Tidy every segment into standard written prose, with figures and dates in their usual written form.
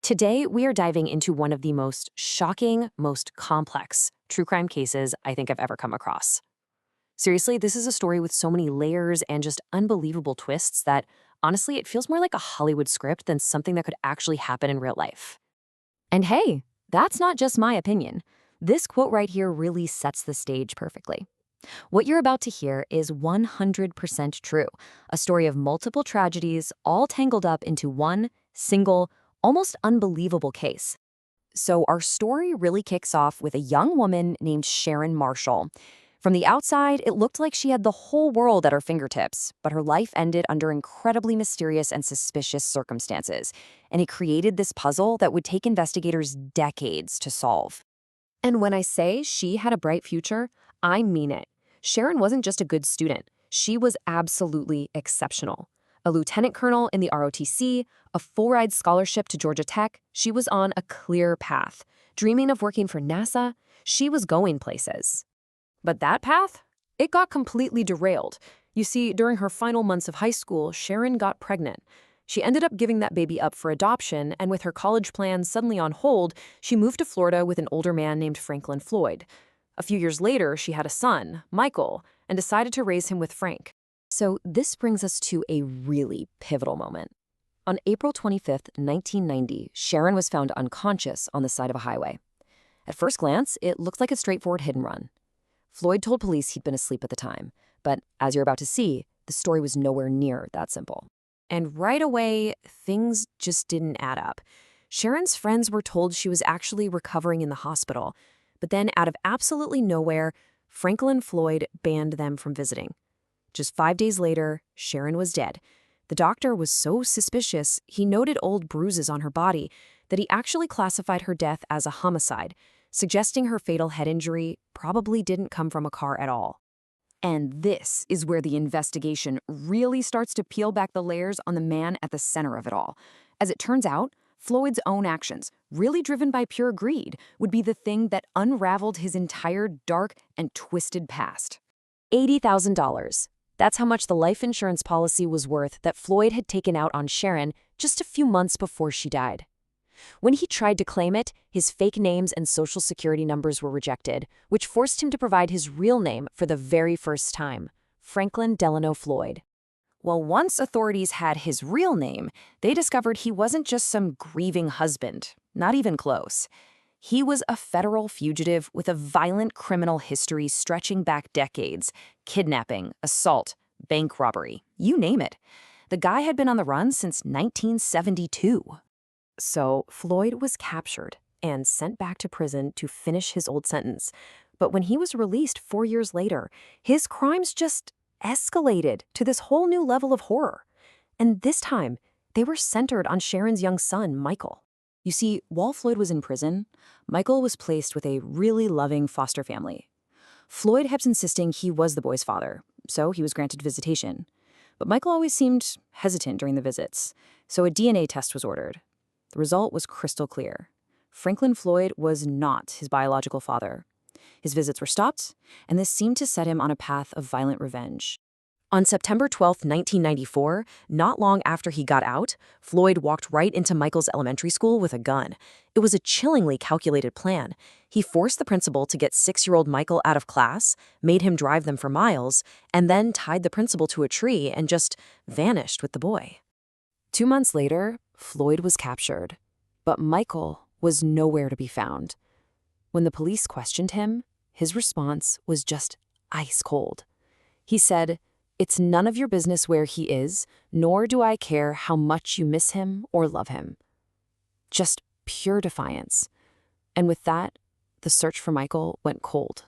Today, we are diving into one of the most shocking, most complex true crime cases I think I've ever come across. Seriously, this is a story with so many layers and just unbelievable twists that, honestly, it feels more like a Hollywood script than something that could actually happen in real life. And hey, that's not just my opinion. This quote right here really sets the stage perfectly. What you're about to hear is 100% true, a story of multiple tragedies all tangled up into one single, almost unbelievable case. So our story really kicks off with a young woman named Sharon Marshall. From the outside, it looked like she had the whole world at her fingertips, but her life ended under incredibly mysterious and suspicious circumstances, and it created this puzzle that would take investigators decades to solve. And when I say she had a bright future, I mean it. Sharon wasn't just a good student. She was absolutely exceptional. A lieutenant colonel in the ROTC, a full-ride scholarship to Georgia Tech, she was on a clear path. Dreaming of working for NASA, she was going places. But that path? It got completely derailed. You see, during her final months of high school, Sharon got pregnant. She ended up giving that baby up for adoption, and with her college plans suddenly on hold, she moved to Florida with an older man named Franklin Floyd. A few years later, she had a son, Michael, and decided to raise him with Frank. So this brings us to a really pivotal moment. On April 25th, 1990, Sharon was found unconscious on the side of a highway. At first glance, it looked like a straightforward hit and run. Floyd told police he'd been asleep at the time, but as you're about to see, the story was nowhere near that simple. And right away, things just didn't add up. Sharon's friends were told she was actually recovering in the hospital, but then out of absolutely nowhere, Franklin Floyd banned them from visiting. Just 5 days later, Sharon was dead. The doctor was so suspicious, he noted old bruises on her body, that he actually classified her death as a homicide, suggesting her fatal head injury probably didn't come from a car at all. And this is where the investigation really starts to peel back the layers on the man at the center of it all. As it turns out, Floyd's own actions, really driven by pure greed, would be the thing that unraveled his entire dark and twisted past. $80,000. That's how much the life insurance policy was worth that Floyd had taken out on Sharon just a few months before she died. When he tried to claim it, his fake names and social security numbers were rejected, which forced him to provide his real name for the very first time, Franklin Delano Floyd. Well, once authorities had his real name, they discovered he wasn't just some grieving husband, not even close. He was a federal fugitive with a violent criminal history stretching back decades: kidnapping, assault, bank robbery, you name it. The guy had been on the run since 1972. So Floyd was captured and sent back to prison to finish his old sentence. But when he was released 4 years later, his crimes just escalated to this whole new level of horror. And this time, they were centered on Sharon's young son, Michael. You see, while Floyd was in prison, Michael was placed with a really loving foster family. Floyd kept insisting he was the boy's father, so he was granted visitation. But Michael always seemed hesitant during the visits, so a DNA test was ordered. The result was crystal clear. Franklin Floyd was not his biological father. His visits were stopped, and this seemed to set him on a path of violent revenge. On September 12, 1994, not long after he got out, Floyd walked right into Michael's elementary school with a gun. It was a chillingly calculated plan. He forced the principal to get 6-year-old Michael out of class, made him drive them for miles, and then tied the principal to a tree and just vanished with the boy. 2 months later, Floyd was captured, but Michael was nowhere to be found. When the police questioned him, his response was just ice cold. He said, "It's none of your business where he is, nor do I care how much you miss him or love him." Just pure defiance. And with that, the search for Michael went cold.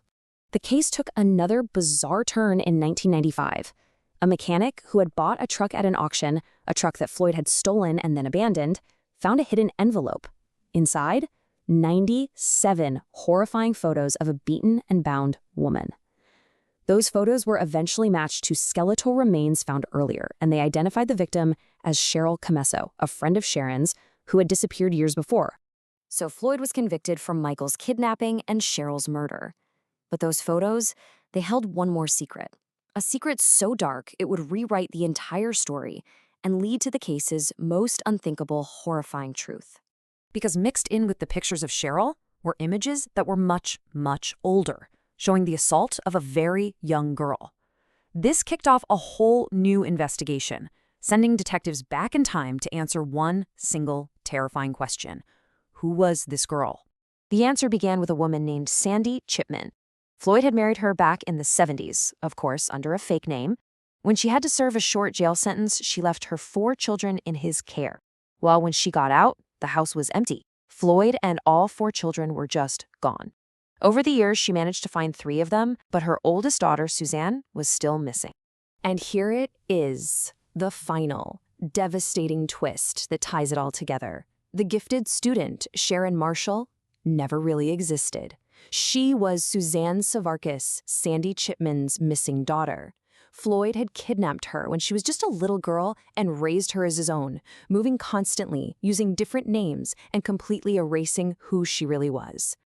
The case took another bizarre turn in 1995. A mechanic who had bought a truck at an auction, a truck that Floyd had stolen and then abandoned, found a hidden envelope. Inside, 97 horrifying photos of a beaten and bound woman. Those photos were eventually matched to skeletal remains found earlier, and they identified the victim as Cheryl Camesso, a friend of Sharon's who had disappeared years before. So Floyd was convicted for Michael's kidnapping and Cheryl's murder. But those photos, they held one more secret. A secret so dark it would rewrite the entire story and lead to the case's most unthinkable, horrifying truth. because mixed in with the pictures of Cheryl were images that were much, much older, showing the assault of a very young girl. This kicked off a whole new investigation, sending detectives back in time to answer one single terrifying question. Who was this girl? The answer began with a woman named Sandy Chipman. Floyd had married her back in the 70s, of course, under a fake name. When she had to serve a short jail sentence, she left her 4 children in his care. While when she got out, the house was empty. Floyd and all 4 children were just gone. Over the years, she managed to find 3 of them, but her oldest daughter, Suzanne, was still missing. And here it is, the final, devastating twist that ties it all together. The gifted student, Sharon Marshall, never really existed. She was Suzanne Sevakis, Sandy Chipman's missing daughter. Floyd had kidnapped her when she was just a little girl and raised her as his own, moving constantly, using different names, and completely erasing who she really was.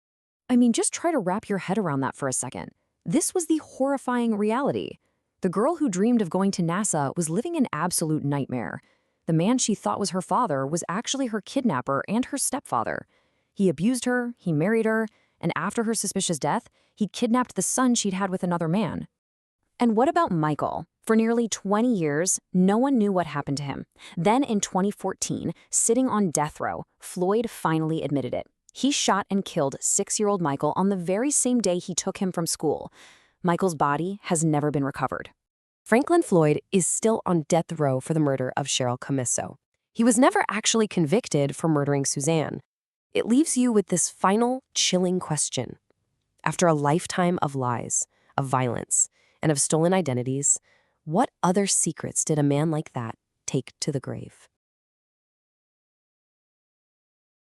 I mean, just try to wrap your head around that for a second. This was the horrifying reality. The girl who dreamed of going to NASA was living an absolute nightmare. The man she thought was her father was actually her kidnapper and her stepfather. He abused her, he married her, and after her suspicious death, he kidnapped the son she'd had with another man. And what about Michael? For nearly 20 years, no one knew what happened to him. Then in 2014, sitting on death row, Floyd finally admitted it. He shot and killed 6-year-old Michael on the very same day he took him from school. Michael's body has never been recovered. Franklin Floyd is still on death row for the murder of Cheryl Camiso. He was never actually convicted for murdering Suzanne. It leaves you with this final, chilling question. After a lifetime of lies, of violence, and of stolen identities, what other secrets did a man like that take to the grave?